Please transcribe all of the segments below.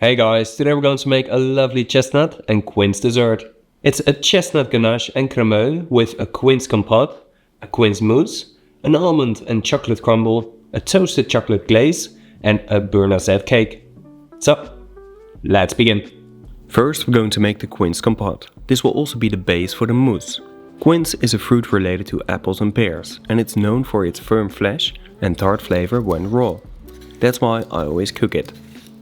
Hey guys, today we're going to make a lovely chestnut and quince dessert. It's a chestnut ganache and cremeux with a quince compote, a quince mousse, an almond and chocolate crumble, a toasted chocolate glaze, and a beurre noisette cake. So, let's begin. First we're going to make the quince compote. This will also be the base for the mousse. Quince is a fruit related to apples and pears, and it's known for its firm flesh and tart flavor when raw. That's why I always cook it.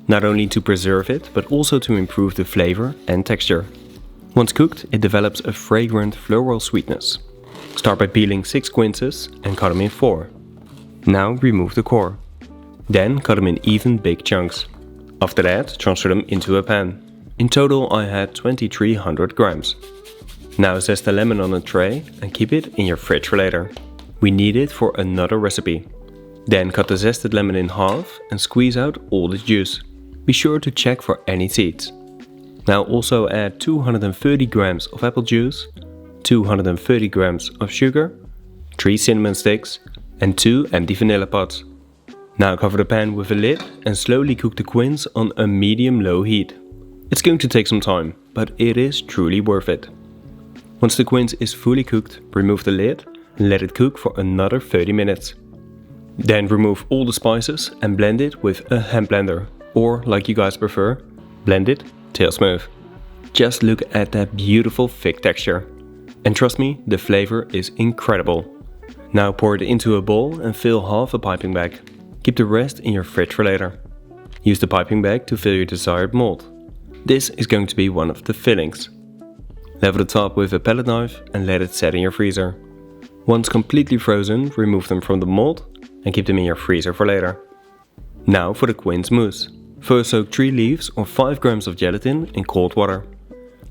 Not only to preserve it, but also to improve the flavor and texture. Once cooked, it develops a fragrant floral sweetness. Start by peeling 6 quinces and cut them in 4. Now remove the core. Then cut them in even big chunks. After that, transfer them into a pan. In total I had 2300 grams. Now zest the lemon on a tray and keep it in your fridge for later. We need it for another recipe. Then cut the zested lemon in half and squeeze out all the juice. Be sure to check for any seeds. Now also add 230 grams of apple juice, 230 grams of sugar, 3 cinnamon sticks and 2 empty vanilla pods. Now cover the pan with a lid and slowly cook the quince on a medium-low heat. It's going to take some time, but it is truly worth it. Once the quince is fully cooked, remove the lid and let it cook for another 30 minutes. Then remove all the spices and blend it with a hand blender. Or, like you guys prefer, blend it till smooth. Just look at that beautiful thick texture. And trust me, the flavor is incredible. Now pour it into a bowl and fill half a piping bag. Keep the rest in your fridge for later. Use the piping bag to fill your desired mold. This is going to be one of the fillings. Level the top with a palette knife and let it set in your freezer. Once completely frozen, remove them from the mold and keep them in your freezer for later. Now for the quince mousse. First soak 3 leaves or 5 grams of gelatin in cold water.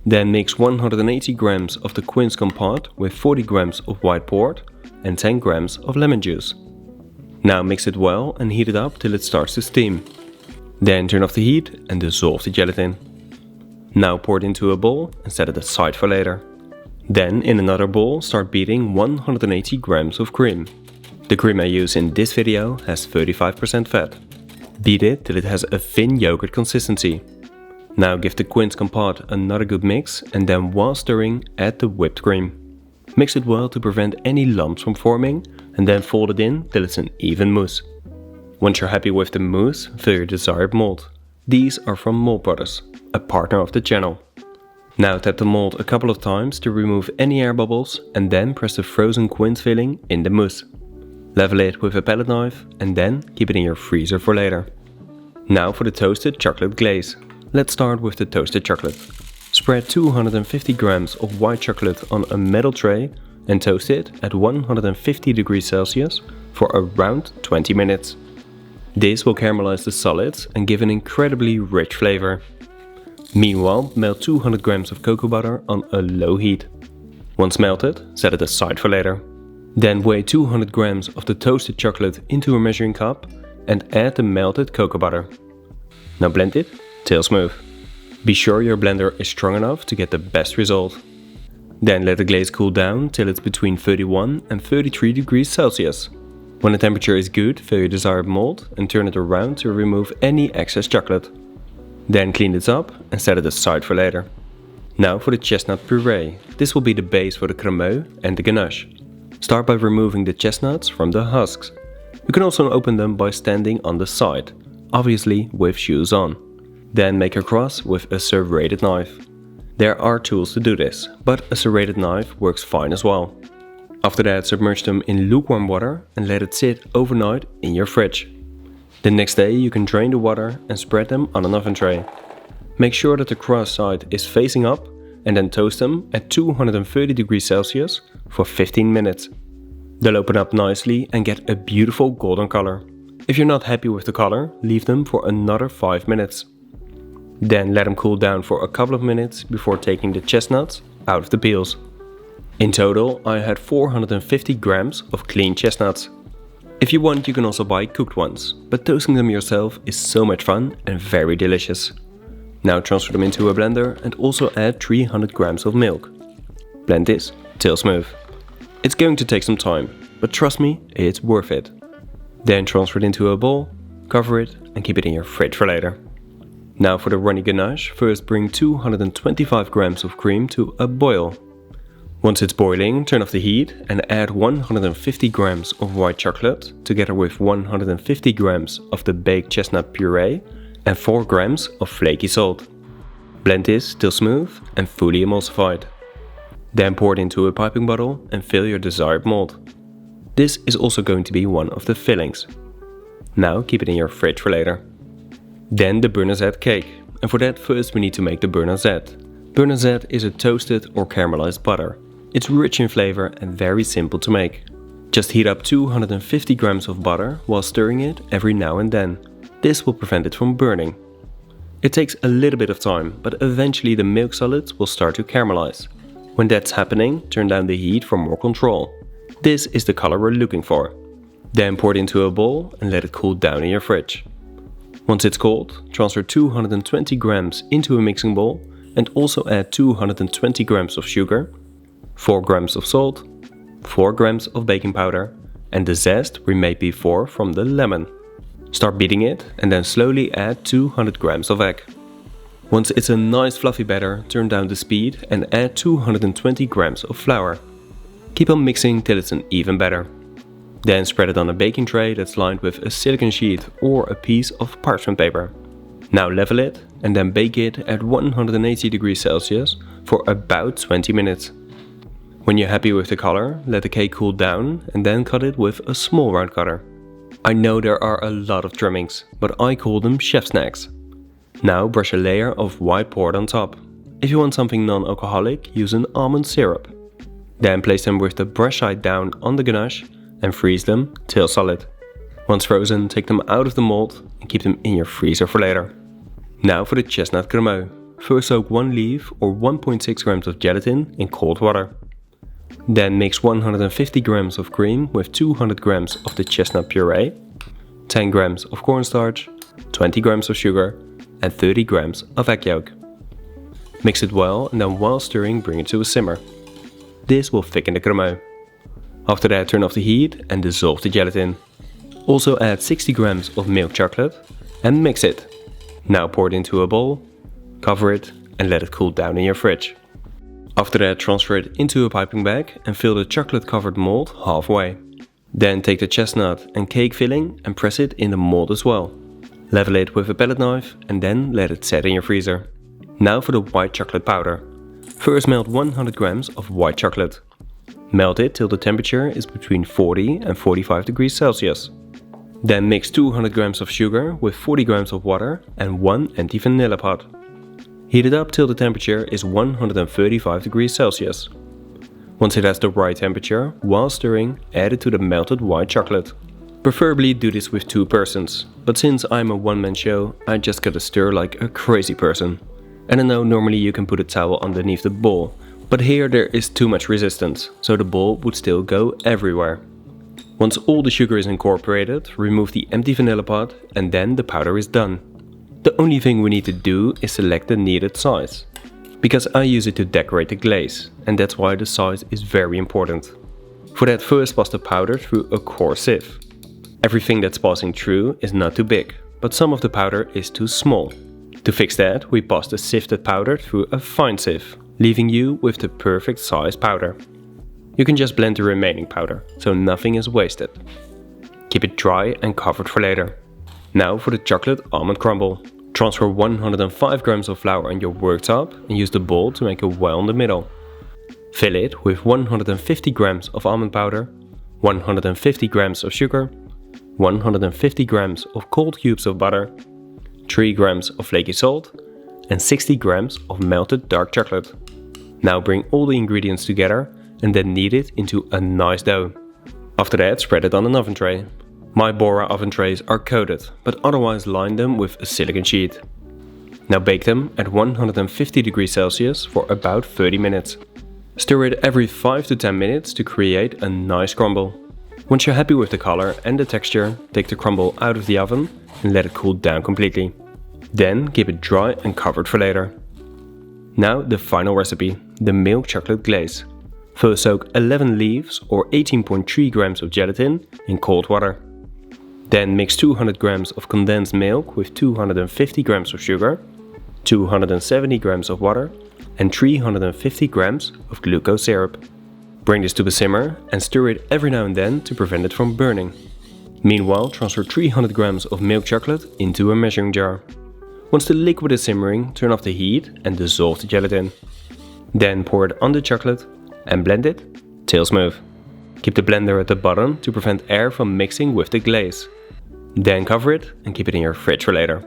Then mix 180 grams of the quince compote with 40 grams of white port and 10 grams of lemon juice. Now mix it well and heat it up till it starts to steam. Then turn off the heat and dissolve the gelatin. Now pour it into a bowl and set it aside for later. Then in another bowl start beating 180 grams of cream. The cream I use in this video has 35% fat. Beat it till it has a thin yogurt consistency. Now give the quince compote another good mix and then while stirring add the whipped cream. Mix it well to prevent any lumps from forming and then fold it in till it's an even mousse. Once you're happy with the mousse, fill your desired mold. These are from Mold Brothers, a partner of the channel. Now tap the mold a couple of times to remove any air bubbles and then press the frozen quince filling in the mousse. Level it with a palette knife and then keep it in your freezer for later. Now for the toasted chocolate glaze. Let's start with the toasted chocolate. Spread 250 grams of white chocolate on a metal tray and toast it at 150 degrees Celsius for around 20 minutes. This will caramelize the solids and give an incredibly rich flavor. Meanwhile, melt 200 grams of cocoa butter on a low heat. Once melted, set it aside for later. Then weigh 200 grams of the toasted chocolate into a measuring cup and add the melted cocoa butter. Now blend it till smooth. Be sure your blender is strong enough to get the best result. Then let the glaze cool down till it's between 31 and 33 degrees Celsius. When the temperature is good, fill your desired mold and turn it around to remove any excess chocolate. Then clean this up and set it aside for later. Now for the chestnut puree. This will be the base for the cremeux and the ganache. Start by removing the chestnuts from the husks. You can also open them by standing on the side, obviously with shoes on. Then make a cross with a serrated knife. There are tools to do this, but a serrated knife works fine as well. After that, submerge them in lukewarm water and let it sit overnight in your fridge. The next day you can drain the water and spread them on an oven tray. Make sure that the cross side is facing up and then toast them at 230 degrees Celsius for 15 minutes. They'll open up nicely and get a beautiful golden color. If you're not happy with the color, leave them for another 5 minutes. Then let them cool down for a couple of minutes before taking the chestnuts out of the peels. In total, I had 450 grams of clean chestnuts. If you want, you can also buy cooked ones, but toasting them yourself is so much fun and very delicious. Now transfer them into a blender and also add 300 grams of milk. Blend this till smooth. It's going to take some time, but trust me, it's worth it. Then transfer it into a bowl, cover it and keep it in your fridge for later. Now for the runny ganache, first bring 225 grams of cream to a boil. Once it's boiling, turn off the heat and add 150 grams of white chocolate together with 150 grams of the baked chestnut puree and 4 grams of flaky salt. Blend this till smooth and fully emulsified. Then pour it into a piping bottle and fill your desired mold. This is also going to be one of the fillings. Now keep it in your fridge for later. Then the beurre noisette cake, and for that first we need to make the beurre noisette. Beurre noisette is a toasted or caramelized butter. It's rich in flavor and very simple to make. Just heat up 250 grams of butter while stirring it every now and then. This will prevent it from burning. It takes a little bit of time, but eventually the milk solids will start to caramelize. When that's happening, turn down the heat for more control. This is the color we're looking for. Then pour it into a bowl and let it cool down in your fridge. Once it's cold, transfer 220 grams into a mixing bowl and also add 220 grams of sugar, 4 grams of salt, 4 grams of baking powder and the zest we made before from the lemon. Start beating it and then slowly add 200 grams of egg. Once it's a nice fluffy batter, turn down the speed and add 220 grams of flour. Keep on mixing till it's an even batter. Then spread it on a baking tray that's lined with a silicone sheet or a piece of parchment paper. Now level it and then bake it at 180 degrees Celsius for about 20 minutes. When you're happy with the color, let the cake cool down and then cut it with a small round cutter. I know there are a lot of trimmings, but I call them chef snacks. Now brush a layer of white port on top. If you want something non-alcoholic, use an almond syrup. Then place them with the brush side down on the ganache and freeze them till solid. Once frozen, take them out of the mold and keep them in your freezer for later. Now for the chestnut cremeux. First soak 1 leaf or 1.6 grams of gelatin in cold water. Then mix 150 grams of cream with 200 grams of the chestnut puree, 10 grams of cornstarch, 20 grams of sugar and 30 grams of egg yolk. Mix it well and then while stirring bring it to a simmer. This will thicken the cremeux. After that turn off the heat and dissolve the gelatin. Also add 60 grams of milk chocolate and mix it. Now pour it into a bowl, cover it and let it cool down in your fridge. After that transfer it into a piping bag and fill the chocolate covered mold halfway. Then take the chestnut and cake filling and press it in the mold as well. Level it with a palette knife and then let it set in your freezer. Now for the white chocolate powder. First melt 100 grams of white chocolate. Melt it till the temperature is between 40 and 45 degrees Celsius. Then mix 200 grams of sugar with 40 grams of water and 1 empty vanilla pot. Heat it up till the temperature is 135 degrees Celsius. Once it has the right temperature, while stirring, add it to the melted white chocolate. Preferably do this with 2 persons, but since I'm a one-man show, I just gotta stir like a crazy person. And I know normally you can put a towel underneath the bowl, but here there is too much resistance, so the bowl would still go everywhere. Once all the sugar is incorporated, remove the empty vanilla pot and then the powder is done. The only thing we need to do is select the needed size. Because I use it to decorate the glaze, and that's why the size is very important. For that first pass the powder through a coarse sieve. Everything that's passing through is not too big, but some of the powder is too small. To fix that, we pass the sifted powder through a fine sieve, leaving you with the perfect size powder. You can just blend the remaining powder, so nothing is wasted. Keep it dry and covered for later. Now for the chocolate almond crumble. Transfer 105 grams of flour on your worktop and use the bowl to make a well in the middle. Fill it with 150 grams of almond powder, 150 grams of sugar, 150 grams of cold cubes of butter, 3 grams of flaky salt and 60 grams of melted dark chocolate. Now bring all the ingredients together and then knead it into a nice dough. After that spread it on an oven tray. My Douro oven trays are coated, but otherwise line them with a silicone sheet. Now bake them at 150 degrees Celsius for about 30 minutes. Stir it every 5 to 10 minutes to create a nice crumble. Once you're happy with the color and the texture, take the crumble out of the oven and let it cool down completely. Then keep it dry and covered for later. Now the final recipe, the milk chocolate glaze. First soak 11 leaves or 18.3 grams of gelatin in cold water. Then mix 200 grams of condensed milk with 250 grams of sugar, 270 grams of water and 350 grams of glucose syrup. Bring this to a simmer and stir it every now and then to prevent it from burning. Meanwhile, transfer 300 grams of milk chocolate into a measuring jar. Once the liquid is simmering, turn off the heat and dissolve the gelatin. Then pour it on the chocolate and blend it till smooth. Keep the blender at the bottom to prevent air from mixing with the glaze. Then cover it and keep it in your fridge for later.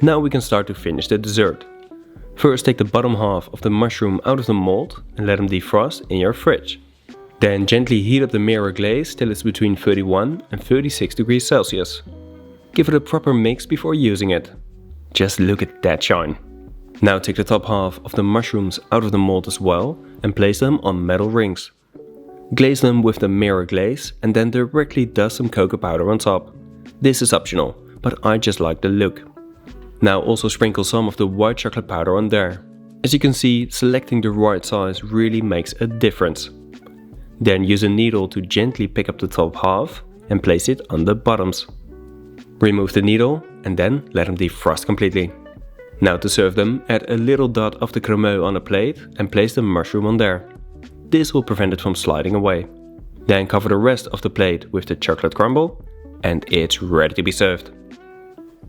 Now we can start to finish the dessert. First, take the bottom half of the mushroom out of the mold and let them defrost in your fridge. Then gently heat up the mirror glaze till it's between 31 and 36 degrees Celsius. Give it a proper mix before using it. Just look at that shine. Now take the top half of the mushrooms out of the mold as well and place them on metal rings. Glaze them with the mirror glaze and then directly dust some cocoa powder on top. This is optional, but I just like the look. Now also sprinkle some of the white chocolate powder on there. As you can see, selecting the right size really makes a difference. Then use a needle to gently pick up the top half and place it on the bottoms. Remove the needle and then let them defrost completely. Now to serve them, add a little dot of the cremeux on a plate and place the mushroom on there. This will prevent it from sliding away. Then cover the rest of the plate with the chocolate crumble and it's ready to be served.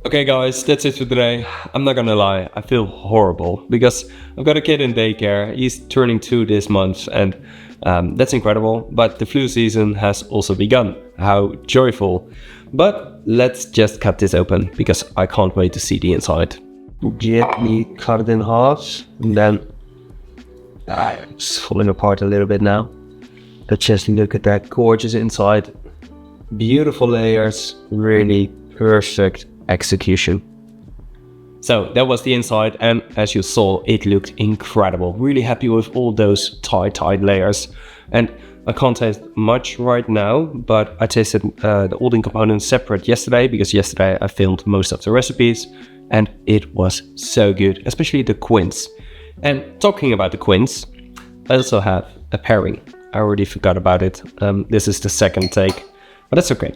Okay guys, that's it for today. I'm not gonna lie, I feel horrible because I've got a kid in daycare. He's turning 2 this month and that's incredible, but the flu season has also begun. How joyful. But let's just cut this open because I can't wait to see the inside. Gently cut it in half and then it's falling apart a little bit now. But just look at that gorgeous inside. Beautiful layers, really perfect execution. So that was the inside and as you saw it looked incredible. Really happy with all those tight layers and I can't taste much right now, but I tasted all the components separate yesterday because yesterday I filmed most of the recipes and it was so good, especially the quince. And talking about the quince, I also have a pairing. I already forgot about it. This is the second take, but that's okay.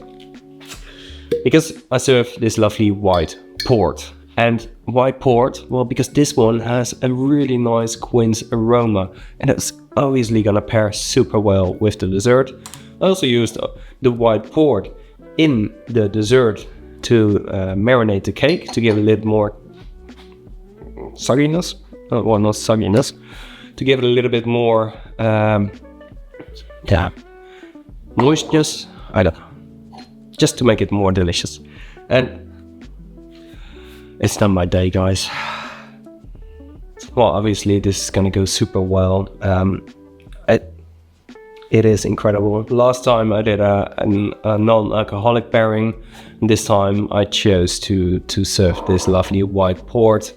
Because I serve this lovely white port. And white port, well, because this one has a really nice quince aroma and it's obviously gonna pair super well with the dessert. I also used the white port in the dessert to marinate the cake to give it a little more sogginess. Well, not sogginess. To give it a little bit more moistness. I don't know. Just to make it more delicious. And it's done my day, guys. Well, obviously this is gonna go super well. It is incredible. Last time I did a non-alcoholic pairing. This time I chose to serve this lovely white port.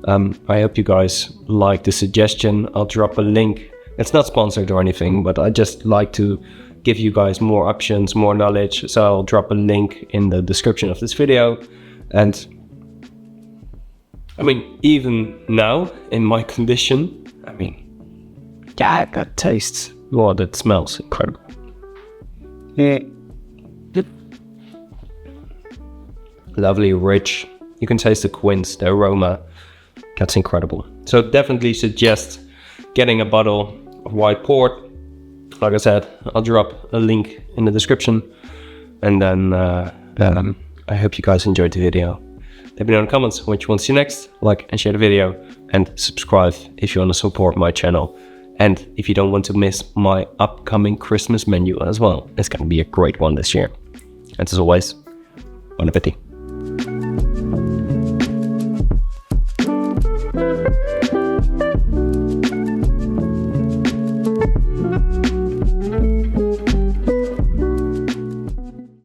I hope you guys like the suggestion. I'll drop a link. It's not sponsored or anything, but I just like to give you guys more options, more knowledge. So I'll drop a link in the description of this video. And I mean, even now in my condition, I mean, yeah, that tastes, well, that smells incredible. Lovely, rich. You can taste the quince, the aroma. That's incredible. So definitely suggest getting a bottle of white port. Like I said, I'll drop a link in the description. And then I hope you guys enjoyed the video. Let me know in the comments what you want to see next. Like and share the video. And subscribe if you want to support my channel. And if you don't want to miss my upcoming Christmas menu as well. It's going to be a great one this year. And as always, bon appétit.